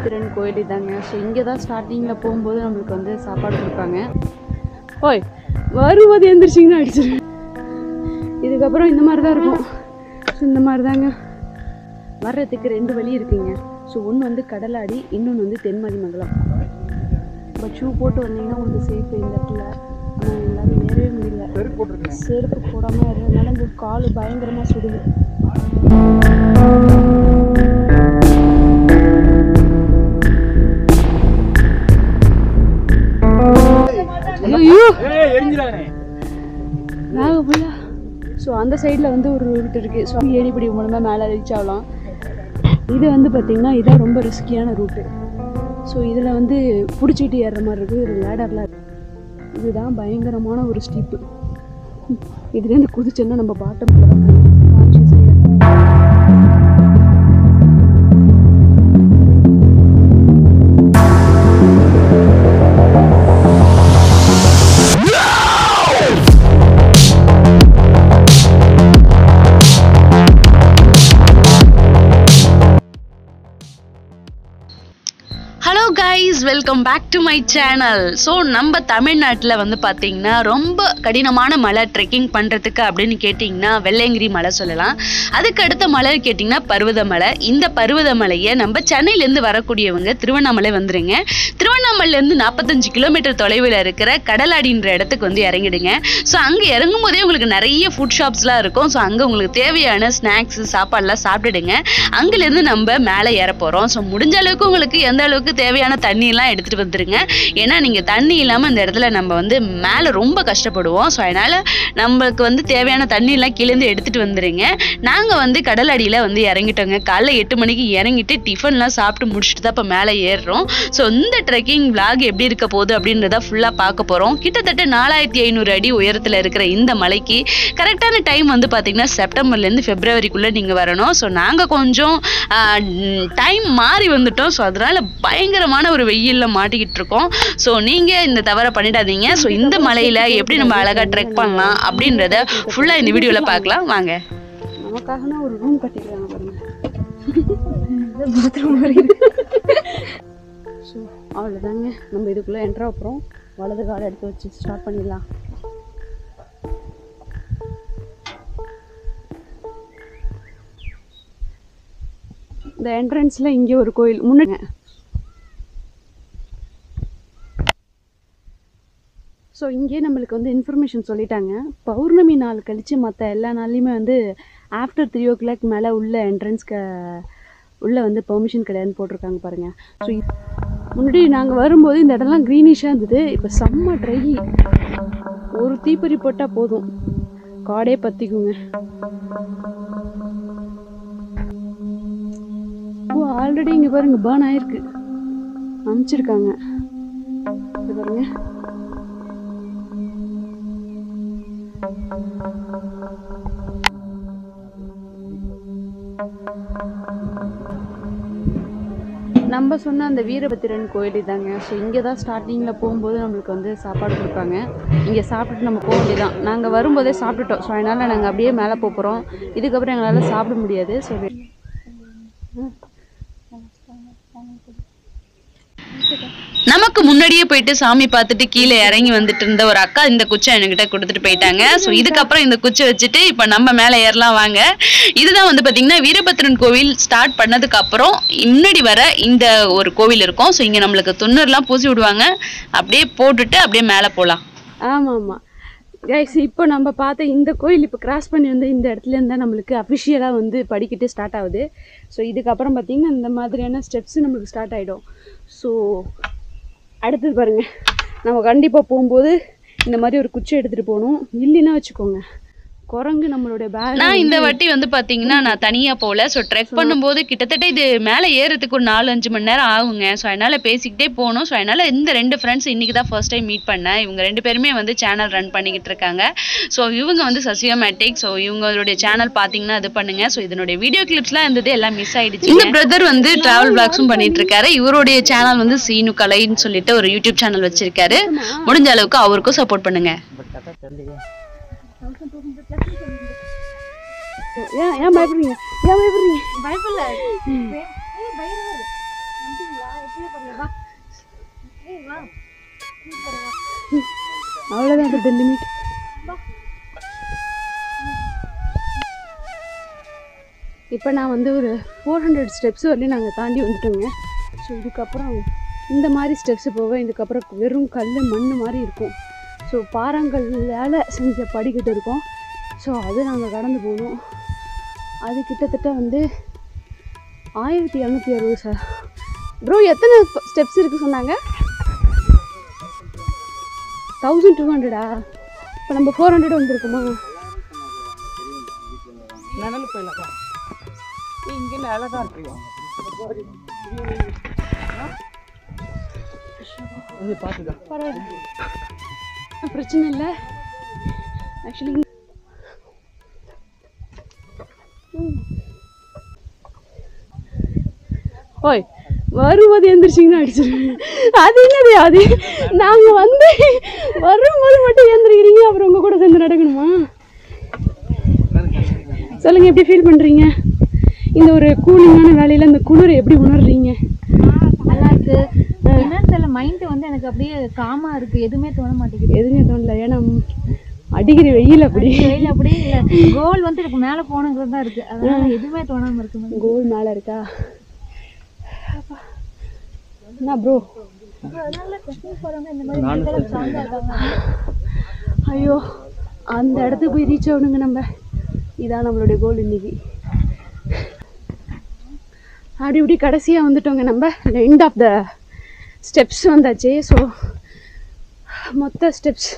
வீரபத்திரன் கோயில் இதாங்க. ஸோ இங்கே தான் ஸ்டார்டிங்கில் போகும்போது நம்மளுக்கு வந்து சாப்பாடு கொடுப்பாங்க. ஓய் வரும்போது எழுந்திரிச்சிங்கன்னா அடிச்சிருவேன். இதுக்கப்புறம் இந்த மாதிரி தான் இருக்கும். ஸோ இந்த மாதிரி தாங்க வர்றதுக்கு 2 வழி இருக்குங்க. ஸோ ஒன்று வந்து கடலாடி, இன்னொன்று வந்து தென்மதிமங்கலம். பட் ஷூ போட்டு வந்தீங்கன்னா உங்களுக்கு சேஃப் இந்த இடத்துல. ஆனால் எங்களால் ஏறவே முடியல, செருப்பு போடாமல் இருந்ததுனால இந்த கால் பயங்கரமாக சுடுது. நாகப்பள்ளா. ஸோ அந்த சைடில் வந்து ஒரு ரூட் இருக்குது. ஸோ ஏணிப்படி மூலமாக மேலே ரீச் ஆகலாம். இது வந்து பார்த்திங்கன்னா இதான் ரொம்ப ரிஸ்கியான ரூட்டு. ஸோ இதில் வந்து பிடிச்சிட்டு ஏறுற மாதிரி இருக்குது. ஒரு லேடர்லாம் இருக்குது. இதுதான் பயங்கரமான ஒரு ஸ்டீப்பு. இதுலேருந்து குதிச்சோன்னா நம்ம பாட்டமில் தான் கான்ஷியஸ் ஆகிடும். Hello guys, welcome back to my channel. So நம்ம தமிழ்நாட்டில் வந்து பார்த்திங்கன்னா ரொம்ப கடினமான மலை ட்ரெக்கிங் பண்ணுறதுக்கு அப்படின்னு கேட்டிங்கன்னா வெள்ளையங்கிரி மலை சொல்லலாம். அதுக்கு அடுத்த மலை கேட்டிங்கன்னா பர்வதமலை. இந்த பர்வதமலையை நம்ம சென்னையிலேருந்து வரக்கூடியவங்க திருவண்ணாமலை வந்துடுங்க. திருவண்ணாமலையிலேருந்து 45 கிலோமீட்டர் தொலைவில் இருக்கிற கடலாடின்ற இடத்துக்கு வந்து இறங்கிடுங்க. ஸோ அங்கே இறங்கும் போதே உங்களுக்கு நிறைய ஃபுட் ஷாப்ஸ்லாம் இருக்கும். ஸோ அங்கே உங்களுக்கு தேவையான ஸ்நாக்ஸு சாப்பாடெலாம் சாப்பிட்டுடுங்க. அங்கேருந்து நம்ம மேலே ஏற போகிறோம். ஸோ முடிஞ்ச அளவுக்கு உங்களுக்கு எந்த அளவுக்கு தேவையான தண்ணியெல்லாம் எடுத்துகிட்டு வந்துடுங்க. ஏன்னா நீங்கள் தண்ணி இல்லாமல் இந்த இடத்துல நம்ம வந்து மேலே ரொம்ப கஷ்டப்படுவோம். ஸோ அதனால் நம்மளுக்கு வந்து தேவையான தண்ணியெல்லாம் கீழேருந்து எடுத்துகிட்டு வந்துடுங்க. நாங்கள் வந்து கடலடியில் வந்து இறங்கிட்டோங்க. காலைல 8 மணிக்கு இறங்கிட்டு டிஃபன்லாம் சாப்பிட்டு முடிச்சுட்டு தான் இப்போ மேலே ஏறுறோம். ஸோ இந்த ட்ரெக்கிங் விளாக் எப்படி இருக்க போகுது அப்படின்றத ஃபுல்லாக பார்க்க போகிறோம். கிட்டத்தட்ட 4500 அடி உயரத்தில் இருக்கிற இந்த மலைக்கு கரெக்டான டைம் வந்து பார்த்திங்கன்னா செப்டம்பர்லேருந்து பிப்ரவரிக்குள்ளே நீங்கள் வரணும். ஸோ நாங்கள் கொஞ்சம் டைம் மாறி வந்துட்டோம். ஸோ அதனால் பயங்கரமான ஒரு வெயிலில் மாட்டிக்கிட்டு இருக்கோம். ஸோ நீங்கள் இந்த தவறை பண்ணிடாதீங்க. ஸோ இந்த மலையில் எப்படி நம்ம அழகாக ட்ரெக் பண்ணலாம் அப்படின்றத ஃபுல்லாக இந்த வீடியோவில் பார்க்கலாம் வாங்க. நமக்காக ஒரு ரூம் கட்டிடுறாங்க பாருங்க. ஸோ அவ்வளோதாங்க, நம்ம இதுக்குள்ளே என்ட்ரு அப்புறம் வலது காலை எடுத்து வச்சு ஸ்டார்ட் பண்ணிடலாம். இந்த என்ட்ரன்ஸில் இங்கே ஒரு கோயில் முன்னாடி. ஸோ இங்கே நம்மளுக்கு வந்து இன்ஃபர்மேஷன் சொல்லிட்டாங்க. பௌர்ணமி நாள் கழித்து மற்ற எல்லா நாள்லையுமே வந்து ஆஃப்டர் 3 o'clock மேலே உள்ள என்ட்ரன்ஸ்க்கு உள்ளே வந்து பெர்மிஷன் கிடையாதுன்னு போட்டிருக்காங்க பாருங்கள். ஸோ முன்னாடி நாங்கள் வரும்போது இந்த இடம்லாம் க்ரீனிஷாக இருந்தது. இப்போ செம்ம ட்ரை. ஒரு தீப்பொறி போட்டால் போதும், காடே பற்றிக்குங்க. ஓ ஆல்ரெடி இங்கே பாருங்க பேர்ன் ஆயிருக்கு, அனுப்பிச்சிருக்காங்க. இது பாருங்க. நம்ம சொன்ன அந்த வீரபத்திரன் கோயில் இதாங்க. ஸோ இங்கே தான் ஸ்டார்டிங்கில் போகும்போது நம்மளுக்கு வந்து சாப்பாடு கொடுப்பாங்க. இங்கே சாப்பிட்டுட்டு நம்ம போக வேண்டியதான். நாங்கள் வரும்போதே சாப்பிட்டுட்டோம். ஸோ அதனால் நாங்கள் அப்படியே மேலே போகிறோம். இதுக்கப்புறம் எங்களால் சாப்பிட முடியாது. ஸோ நமக்கு முன்னாடியே போயிட்டு சாமி பார்த்துட்டு கீழே இறங்கி வந்துட்டு இருந்த ஒரு அக்கா இந்த குச்சை என்கிட்ட கொடுத்துட்டு போயிட்டாங்க. ஸோ இதுக்கப்புறம் இந்த குச்சை வச்சுட்டு இப்போ நம்ம மேலே ஏறலாம் வாங்க. இதுதான் வந்து பார்த்தீங்கன்னா வீரபத்திரன் கோவில் ஸ்டார்ட் பண்ணதுக்கு அப்புறம் முன்னாடி வர இந்த ஒரு கோவில் இருக்கும். ஸோ இங்கே நம்மளுக்கு துண்ணூர்லாம் பூசி விடுவாங்க. அப்படியே போட்டுட்டு அப்படியே மேலே போகலாம். ஆமாம் ஆமாம் கைஸ், இப்போ நம்ம பார்த்த இந்த கோயில் இப்போ கிராஸ் பண்ணி வந்து இந்த இடத்துல இருந்தால் நம்மளுக்கு அஃபிஷியலாக வந்து படிக்கிட்டு ஸ்டார்ட் ஆகுது. ஸோ இதுக்கப்புறம் பார்த்திங்கன்னா இந்த மாதிரியான ஸ்டெப்ஸு நம்மளுக்கு ஸ்டார்ட் ஆகிடும். ஸோ அடுத்தது பாருங்கள், நம்ம கண்டிப்பாக போகும்போது இந்த மாதிரி ஒரு குச்சி எடுத்துகிட்டு போகணும். இல்லைன்னா வச்சுக்கோங்க குரங்கு நம்மளுடைய பேக். நான் இந்த வாட்டி வந்து பார்த்தீங்கன்னா நான் தனியாக போகல. ஸோ ட்ரெக் பண்ணும்போது கிட்டத்தட்ட இது மேலே ஏறதுக்கு ஒரு 4-5 மணி நேரம் ஆகுங்க. ஸோ அதனால் பேசிக்கிட்டே போகணும். ஸோ அதனால் இந்த 2 ஃப்ரெண்ட்ஸ் இன்றைக்கி தான் ஃபர்ஸ்ட் டைம் மீட் பண்ணேன். இவங்க 2 பேருமே வந்து சேனல் ரன் பண்ணிக்கிட்டு இருக்காங்க. ஸோ இவங்க வந்து சசியோமேட்டிக். ஸோ இவங்களுடைய சேனல் பார்த்தீங்கன்னா இது பண்ணுங்கள். ஸோ இதனுடைய வீடியோ கிளிப்ஸ்லாம் இருந்தது எல்லாம் மிஸ் ஆகிடுச்சு. இந்த பிரதர் வந்து ட்ராவல் பிளாக்ஸும் பண்ணிட்டு இருக்காரு. இவருடைய சேனல் வந்து சீனு கலைன்னு சொல்லிட்டு ஒரு யூடியூப் சேனல் வச்சிருக்காரு. முடிஞ்ச அளவுக்கு அவருக்கும் சப்போர்ட் பண்ணுங்க. ஏன் பயப்படுறீங்க? பயப்படல. அவ்வளோதான் அந்த லிமிட். இப்போ நான் வந்து ஒரு 400 ஸ்டெப்ஸ் வரலையும் நாங்கள் தாண்டி வந்துட்டோங்க. ஸோ இதுக்கப்புறம் இந்த மாதிரி ஸ்டெப்ஸு போக இதுக்கப்புறம் வெறும் கல் மண் மாதிரி இருக்கும். ஸோ பாறாங்கல்லால் செஞ்ச படிக்கட்டு இருக்கும். ஸோ அது நாங்கள் கடந்து போகணும். அது கிட்டத்தட்ட வந்து 1760 சார். ப்ரோ எத்தனை ஸ்டெப்ஸ் இருக்குது சொன்னாங்க? 1200. இப்போ நம்ம 400 வந்துருக்குமா? பிரச்சனை இல்லை ஆக்சுவலி. ஓய் வரும்போது எழுந்திரிச்சிங்கன்னா அடிச்சிருவேன். அது என்னது? அது நாங்கள் வந்து வரும்போது மட்டும் எழுந்திரிக்கிறீங்க, அப்புறம் உங்கள் கூட சேர்ந்து நடக்கணுமா? சொல்லுங்கள், எப்படி ஃபீல் பண்ணுறீங்க இந்த ஒரு கூலிங்கான வேலையில்? இந்த குளிரை எப்படி உணர்றீங்க? நல்லா இருக்கு. என்னன்னு தெரியல, மைண்டு வந்து எனக்கு அப்படியே காமாக இருக்குது. எதுவுமே தோண மாட்டேங்குது. எதுவுமே தோணல. ஏன்னா அடிக்கிற வெயில் அப்படி இல்லை. கோல் வந்து எனக்கு மேலே போகணுங்கிறது தான் இருக்குது. அதனால எதுவுமே தோணாமல் இருக்கு. கோல் மேலே இருக்கா? என்ன ப்ரோ? ஐயோ, அந்த இடத்துக்கு போய் ரீச் ஆகணுங்க நம்ம. இதான் நம்மளுடைய கோல் இன்னைக்கு. அப்படி இப்படி கடைசியாக வந்துட்டோங்க நம்ம. எண்ட் ஆஃப் த ஸ்டெப்ஸ் வந்தாச்சு. ஸோ மொத்த ஸ்டெப்ஸ்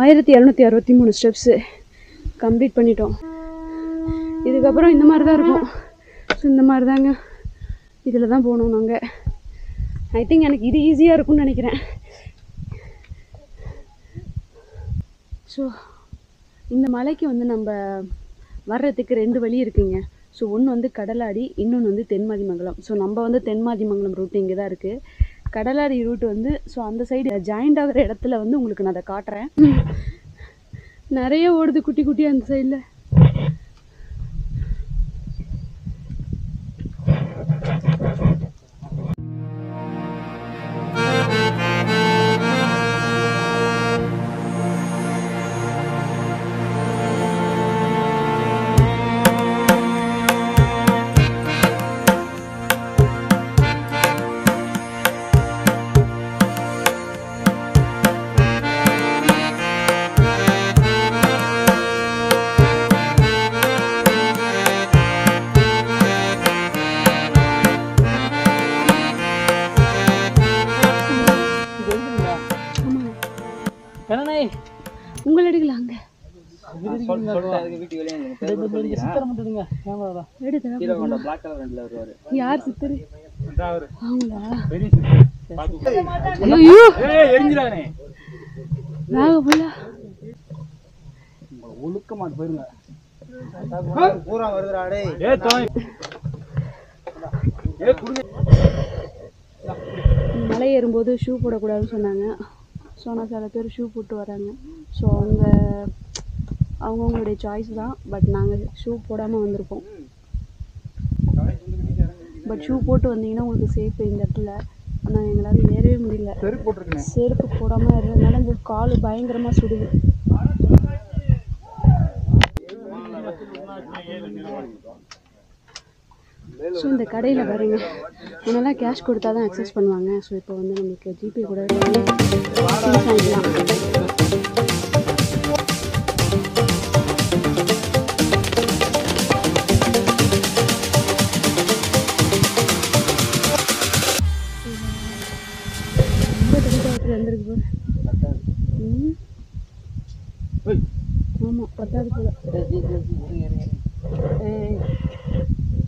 1763 ஸ்டெப்ஸு கம்ப்ளீட் பண்ணிட்டோம். இதுக்கப்புறம் இந்த மாதிரி தான் இருக்கும். ஸோ இந்த மாதிரி தாங்க, இதில் தான் போகணும் நாங்கள். ஐ திங்க் எனக்கு இது ஈஸியாக இருக்கும்னு நினைக்கிறேன். ஸோ இந்த மலைக்கு வந்து நம்ம வர்றதுக்கு 2 வழி இருக்குங்க. ஸோ ஒன்று வந்து கடலாடி, இன்னொன்று வந்து தென்மாதிமங்கலம். ஸோ நம்ம வந்து தென்மாதிமங்கலம் ரூட் இங்கே தான் இருக்குது. கடலாடி ரூட் வந்து ஸோ அந்த சைடு ஜாயிண்ட் ஆகிற இடத்துல வந்து உங்களுக்கு நான் அதை காட்டுறேன். நிறைய ஓடுது குட்டி குட்டியாக அந்த சைடில். உங்களை எடுக்கலாங்க. யார் சித்தரு? அவங்களா? மலை ஏறும்போது ஷூ போடக்கூடாதுன்னு சொன்னாங்க. ஸோ நான் சில பேர் ஷூ போட்டு வராங்க. ஸோ அவங்கவுங்களுடைய சாய்ஸ் தான். பட் நாங்கள் ஷூ போடாமல் வந்திருப்போம். பட் ஷூ போட்டு வந்தீங்கன்னா உங்களுக்கு சேஃப் இந்த இடத்துல. ஆனால் எங்களால் ஏறவே முடியல. செருப்பு போடாமல் ஏறதுனால இந்த கால் பயங்கரமாக சுடுது. ஸோ இந்த கடையில் பாருங்க, முன்னெல்லாம் கேஷ் கொடுத்தா தான் அக்சஸ் பண்ணுவாங்க. ஸோ இப்போ வந்து நமக்கு ஜிபே கூட வாங்கிக்கலாம். வந்துருக்கு ஆமாம், 10வது போல.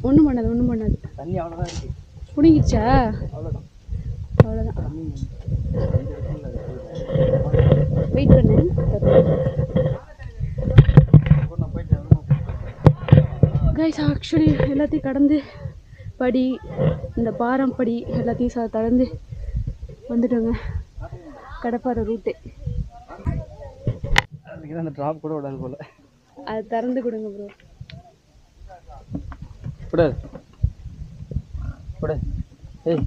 ஒன்றும் பண்ணாது தண்ணி அவ்வளோதான் இருக்குது. பிடிங்கிடுச்சா? அவ்வளோதான். வெயிட் பண்ணு. கைஸ், ஆக்சுவலி எல்லாத்தையும் கடந்து படி, இந்த பாரம்படி எல்லாத்தையும் கடந்து வந்துட்டோங்க. கடப்பாறை ரூட்டு. அந்த ட்ராப் கூட விடாது போல. அது திறந்து கொடுங்க ப்ரோ.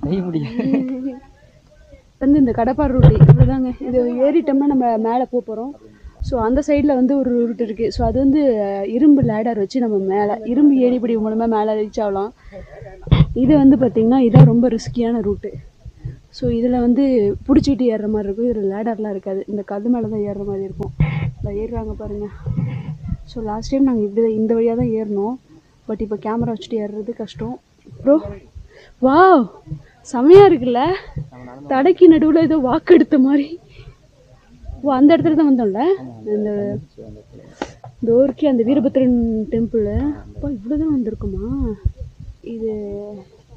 கை முடியும் வந்து இந்த கடப்பார் ரூட்டு இப்படிதாங்க. இது ஏறிட்டோம்னா நம்ம மேலே போகிறோம். ஸோ அந்த சைடில் வந்து ஒரு ரூட் இருக்குது. ஸோ அது வந்து இரும்பு லேடர் வச்சு நம்ம மேலே இரும்பு ஏணிப்படி மூலமாக மேலே ரீச் ஆகலாம். இது வந்து பார்த்திங்கன்னா இதான் ரொம்ப ரிஸ்கியான ரூட்டு. ஸோ இதில் வந்து பிடிச்சிட்டு ஏறுற மாதிரி இருக்கும். இதில் லேடர்லாம் இருக்காது, இந்த கல் மேலே தான் ஏறுற மாதிரி இருக்கும். இதில் ஏறுறாங்க பாருங்கள். ஸோ லாஸ்ட் டைம் நாங்கள் இப்படி இந்த வழியாக தான் ஏறினோம். பட் இப்போ கேமரா வச்சுட்டு ஏறுறது கஷ்டம். ப்ரோ வா செமையாக இருக்குல்ல, தடைக்கு நடுவில் ஏதோ வாக்கு எடுத்த மாதிரி. ஓ அந்த இடத்துல தான் வந்தோம்ல, இந்த தோர்க்கி அந்த வீரபத்ரன் டெம்பிள். அப்போ இவ்வளோ தான் வந்திருக்குமா? இது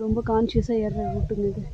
ரொம்ப கான்ஷியஸாக ஏறுற ரூட்டுங்க இது.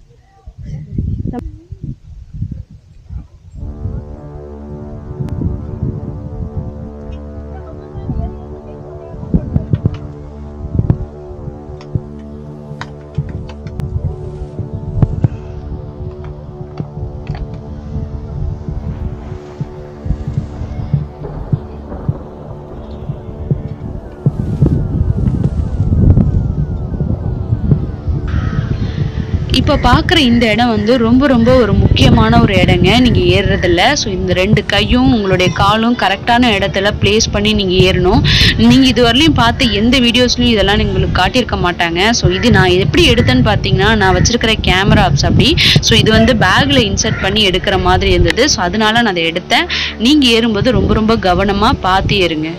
இப்போ பார்க்குற இந்த இடம் வந்து ரொம்ப ரொம்ப ஒரு முக்கியமான ஒரு இடங்க நீங்கள் ஏறுறதில்ல. ஸோ இந்த 2 கையும் உங்களுடைய காலும் கரெக்டான இடத்துல ப்ளேஸ் பண்ணி நீங்கள் ஏறணும். நீங்கள் இது வரலையும் பார்த்து எந்த வீடியோஸ்லையும் இதெல்லாம் உங்களுக்கு காட்டியிருக்க மாட்டாங்க. ஸோ இது நான் எப்படி எடுத்தேன்னு பார்த்தீங்கன்னா, நான் வச்சுருக்கிற கேமரா ஆப்ஸ் அப்படி. ஸோ இது வந்து பேக்கில் இன்சர்ட் பண்ணி எடுக்கிற மாதிரி இருந்தது. ஸோ அதனால நான் அதை எடுத்தேன். நீங்கள் ஏறும்போது ரொம்ப ரொம்ப கவனமாக பார்த்து ஏறுங்க.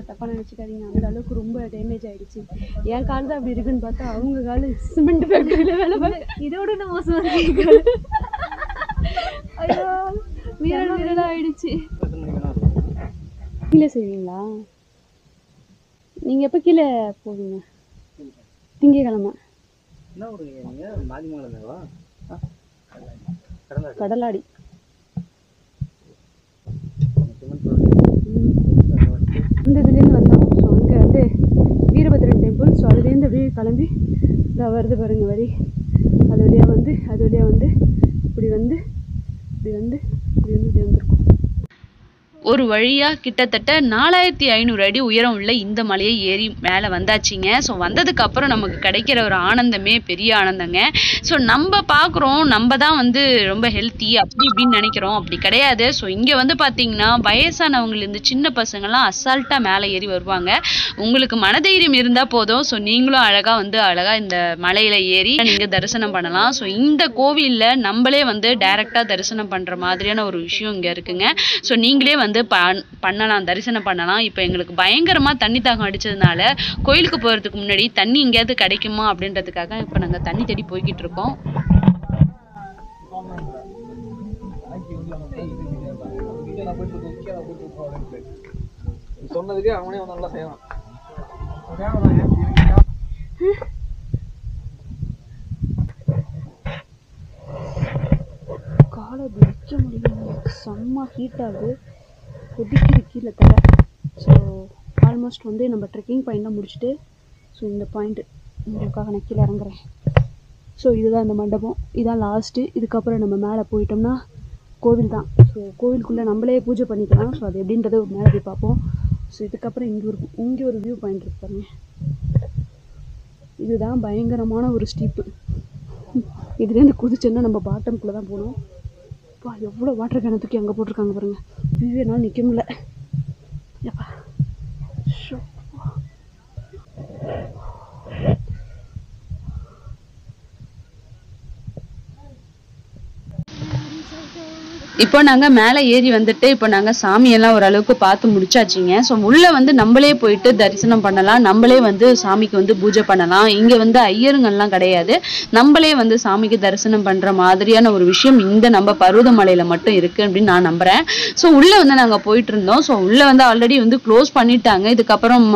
தப்பாக நினச்சிக்காதீங்க, அந்த அளவுக்கு ரொம்ப டேமேஜ் ஆகிடுச்சு. என் கால் தான் அப்படி இருக்குன்னு பார்த்தா அவங்க கால் சிமெண்ட் ஃபேக்டரியில் வேலை பார்க்க இதோட நான் மோசம். ஐயோ வீரலாக ஆயிடுச்சு. கீழே செய்வீங்களா நீங்கள்? எப்போ கீழே போவீங்க? திங்கக்கிழமை. கடலாடி இந்த இதுலேருந்து வந்தோம். ஸோ அங்கே வந்து வீரபத்ரன் டெம்பிள். ஸோ அதுலேருந்து அப்படியே கிளம்பி இதாக வருது பாருங்க வழி. அது வழியாக வந்து இப்படி வந்து வந்திருக்கும். ஒரு வழியாக கிட்டத்தட்ட 4500 அடி உயரம் உள்ள இந்த மலையை ஏறி மேலே வந்தாச்சுங்க. ஸோ வந்ததுக்கு அப்புறம் நமக்கு கிடைக்கிற ஒரு ஆனந்தமே பெரிய ஆனந்தங்க. ஸோ நம்ம பார்க்குறோம் நம்ம தான் வந்து ரொம்ப ஹெல்த்தி அப்படி இப்படின்னு நினைக்கிறோம், அப்படி கிடையாது. ஸோ இங்கே வந்து பார்த்தீங்கன்னா வயசானவங்கலேருந்து சின்ன பசங்கள்லாம் அசால்ட்டாக மேலே ஏறி வருவாங்க. உங்களுக்கு மனதைரியம் இருந்தால் போதும். ஸோ நீங்களும் அழகாக இந்த மலையில் ஏறி நீங்கள் தரிசனம் பண்ணலாம். ஸோ இந்த கோவிலில் நம்மளே வந்து டைரெக்டாக தரிசனம் பண்ணுற மாதிரியான ஒரு விஷயம் இங்கே இருக்குங்க. ஸோ நீங்களே வந்து பண்ணலாம், தரிசனம் பண்ணலாம். இப்போ எங்களுக்கு பயங்கரமா தண்ணி தாகம் அடிச்சதுனால கோயிலுக்கு போறதுக்கு முன்னாடி தண்ணி எங்கேயாவது கிடைக்குமா அப்படின்றதுக்காக இப்போ நாங்கள் தண்ணி தேடி போய்கிட்டு இருக்கோம். சொன்னதுக்கு அவனே நல்லா செய்வான். காலை பிடிக்க முடியல, செம்ம ஹீட் ஆகுது, கொதிக்கிற கீழே தர. ஸோ ஆல்மோஸ்ட் வந்து நம்ம ட்ரெக்கிங் பாயிண்ட்லாம் முடிச்சுட்டு, ஸோ இந்த பாயிண்ட்டு உங்களுக்காக நான் கீழே இறங்குறேன். ஸோ இதுதான் இந்த மண்டபம், இதான் லாஸ்ட்டு. இதுக்கப்புறம் நம்ம மேலே போயிட்டோம்னா கோவில் தான். ஸோ கோவிலுக்குள்ளே நம்மளே பூஜை பண்ணிக்கலாம். ஸோ அது எப்படின்றத மேலே போய் பார்ப்போம். ஸோ இதுக்கப்புறம் இங்கே ஒரு வியூ பாயிண்ட் இருக்கு பாருங்க. இதுதான் பயங்கரமான ஒரு ஸ்டீப்பு. இதுலேருந்து குதிச்சோன்னா நம்ம பாட்டம்குள்ளே தான் போகணும். அப்பா எவ்வளோ வாட்டர் கேனை தூக்கி அங்கே போட்டிருக்காங்க பாருங்கள். வியூ என்னால் நிற்க முடியல. எப்பா இப்போ நாங்கள் மேலே ஏறி வந்துட்டு இப்போ நாங்கள் சாமியெல்லாம் ஓரளவுக்கு பார்த்து முடிச்சாச்சுங்க. ஸோ உள்ளே வந்து நம்மளே போயிட்டு தரிசனம் பண்ணலாம், நம்மளே வந்து சாமிக்கு வந்து பூஜை பண்ணலாம். இங்கே வந்து ஐயருங்கள்லாம் கிடையாது, நம்மளே வந்து சாமிக்கு தரிசனம் பண்ணுற மாதிரியான ஒரு விஷயம் இந்த நம்ம பருவதமலையில் மட்டும் இருக்குது அப்படின்னு நான் நம்புகிறேன். ஸோ உள்ளே வந்து நாங்கள் போயிட்டு இருந்தோம். ஸோ உள்ளே வந்து ஆல்ரெடி வந்து க்ளோஸ் பண்ணிட்டாங்க, இதுக்கப்புறம்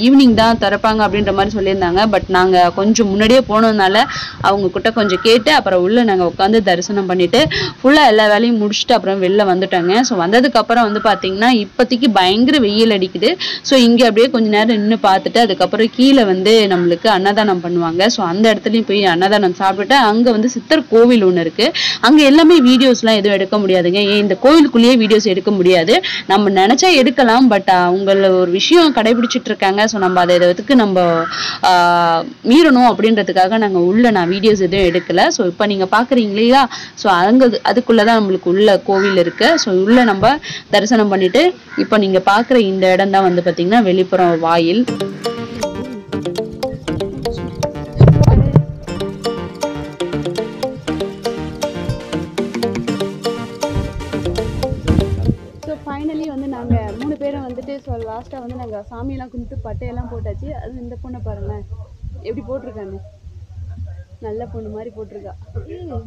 ஈவினிங் தான் திறப்பாங்க அப்படின்ற மாதிரி சொல்லியிருந்தாங்க. பட் நாங்கள் கொஞ்சம் முன்னாடியே போனதுனால அவங்க கிட்ட கொஞ்சம் கேட்டு அப்புறம் உள்ளே நாங்கள் உட்காந்து தரிசனம் பண்ணிட்டு ஃபுல்லாக எல்லா வேலையும் முடிச்சுட்டு முடிச்சுட்டு அப்புறம் வெளில வந்துட்டாங்க. ஸோ வந்ததுக்கப்புறம் வந்து பார்த்தீங்கன்னா இப்போதைக்கு பயங்கர வெயில் அடிக்குது. ஸோ இங்கே அப்படியே கொஞ்ச நேரம் நின்று பார்த்துட்டு அதுக்கப்புறம் கீழே வந்து நம்மளுக்கு அன்னதானம் பண்ணுவாங்க. ஸோ அந்த இடத்துலையும் போய் அன்னதானம் சாப்பிட்டுட்டு அங்கே வந்து சித்தர் கோவில் ஒன்று இருக்குது. அங்கே எல்லாமே வீடியோஸ்லாம் எதுவும் எடுக்க முடியாதுங்க. ஏன் இந்த கோவிலுக்குள்ளேயே வீடியோஸ் எடுக்க முடியாது. நம்ம நினச்சா எடுக்கலாம். பட் அவங்கள ஒரு விஷயம் கடைபிடிச்சிட்டு இருக்காங்க. ஸோ நம்ம அதை இதுக்கு நம்ம மீறணும் அப்படின்றதுக்காக நான் வீடியோஸ் எதுவும் எடுக்கல. ஸோ இப்போ நீங்கள் பார்க்குறீங்க இல்லையா, ஸோ அதுக்குள்ளதான் நம்மளுக்கு உள்ள கோவில் இருக்கு. ஸோ உள்ள நம்ம தரிசனம் பண்ணிட்டு இப்போ நீங்க பார்க்குற இந்த இடம் தான் வந்து பார்த்தீங்கன்னா வெளிப்புறம் வாயில். ஸோ ஃபைனலி வந்து நாங்கள் 3 பேரும் வந்துட்டு ஸோ லாஸ்ட்டாக வந்து நாங்கள் சாமியெல்லாம் கும்பிட்டு பட்டையெல்லாம் போட்டாச்சு. அது இந்த பொண்ணை பாருங்களேன் எப்படி போட்டிருக்காங்க, நல்ல பொண்ணு மாதிரி போட்டிருக்கா.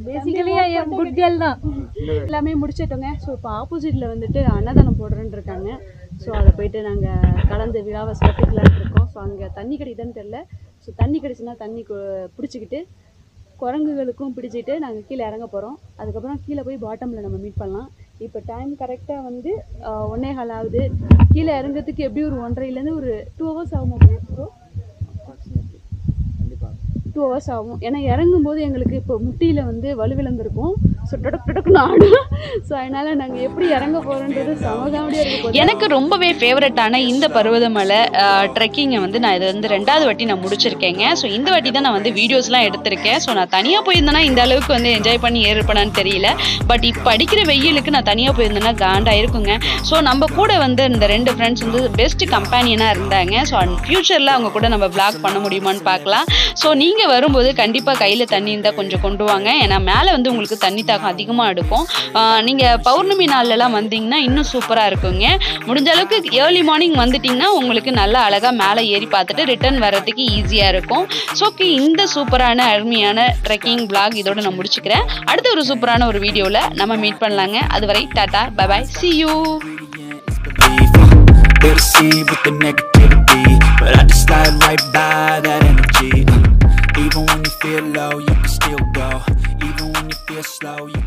பேசிக்கலி குட் கேர்ள் தான். எல்லாமே முடிச்சிட்டோங்க. ஸோ இப்போ ஆப்போசிட்டில் வந்துட்டு அன்னதானம் போடுறேன்னு இருக்காங்க. ஸோ அதை போயிட்டு நாங்கள் கலந்து விழாவை சிறப்பிக்கலான்னு இருக்கோம். ஸோ அங்கே தண்ணி கிடைக்குதுன்னு தெரில. ஸோ தண்ணி கிடைச்சுன்னா தண்ணி பிடிச்சிக்கிட்டு குரங்குகளுக்கும் பிடிச்சிட்டு நாங்கள் கீழே இறங்க போகிறோம். அதுக்கப்புறம் கீழே போய் பாட்டமில் நம்ம மீட் பண்ணலாம். இப்போ டைம் கரெக்டாக வந்து 1:15 ஆகுது. கீழே இறங்கிறதுக்கு எப்படி ஒரு 1.5லேருந்து ஒரு 2 hours ஆகும். ஸோ 2 hours ஆகும். ஏன்னா இறங்கும்போது எங்களுக்கு இப்போ முட்டியில் வந்து வலுவிழந்திருக்கும். ஸோ டொடக்குன்னு ஆடும். ஸோ அதனால் நாங்கள் எப்படி இறங்க போகிறோன்றது சமகாமடியாக இருக்கும். எனக்கு ரொம்பவே ஃபேவரட்டான இந்த பர்வதமலை ட்ரெக்கிங்கை வந்து நான் இது வந்து 2வது வாட்டி நான் முடிச்சிருக்கேங்க. ஸோ இந்த வாட்டி தான் நான் வந்து வீடியோஸ்லாம் எடுத்திருக்கேன். ஸோ நான் தனியாக போயிருந்தேன்னா இந்த அளவுக்கு வந்து என்ஜாய் பண்ணி ஏறிருப்பேனான்னு தெரியல. பட் இப்போ அடிக்கிற வெயிலுக்கு நான் தனியாக போயிருந்தேன்னா காண்டாக இருக்குங்க. ஸோ நம்ம கூட வந்து இந்த 2 ஃப்ரெண்ட்ஸ் வந்து பெஸ்ட் கம்பேனியனாக இருந்தாங்க. ஸோ ஃப்யூச்சரில் அவங்க கூட நம்ம vlog பண்ண முடியுமான்னு பார்க்கலாம். ஸோ நீங்கள் வரும்போது கண்டிப்பாக கையில் தண்ணி இருந்தால் கொஞ்சம் கொண்டு வாங்க. ஏன்னா மேலே வந்து உங்களுக்கு தண்ணி தாகம் அதிகமாக எடுக்கும். நீங்கள் பௌர்ணமி நாள்லலாம் வந்தீங்கன்னா இன்னும் சூப்பராக இருக்குங்க. முடிஞ்ச அளவுக்கு ஏர்லி மார்னிங் வந்துட்டிங்கன்னா உங்களுக்கு நல்லா அழகாக மேலே ஏறி பார்த்துட்டு ரிட்டர்ன் வர்றதுக்கு ஈஸியாக இருக்கும். ஸோ இந்த சூப்பரான அருமையான ட்ரெக்கிங் vlog இதோட நான் முடிச்சுக்கிறேன். அடுத்த ஒரு சூப்பரான ஒரு வீடியோவில் நம்ம மீட் பண்ணலாங்க. அதுவரை tata bye bye, see you. They'll see with the negativity, but I just slide right by that energy. Even when you feel low, you can still go. Even when you feel slow, you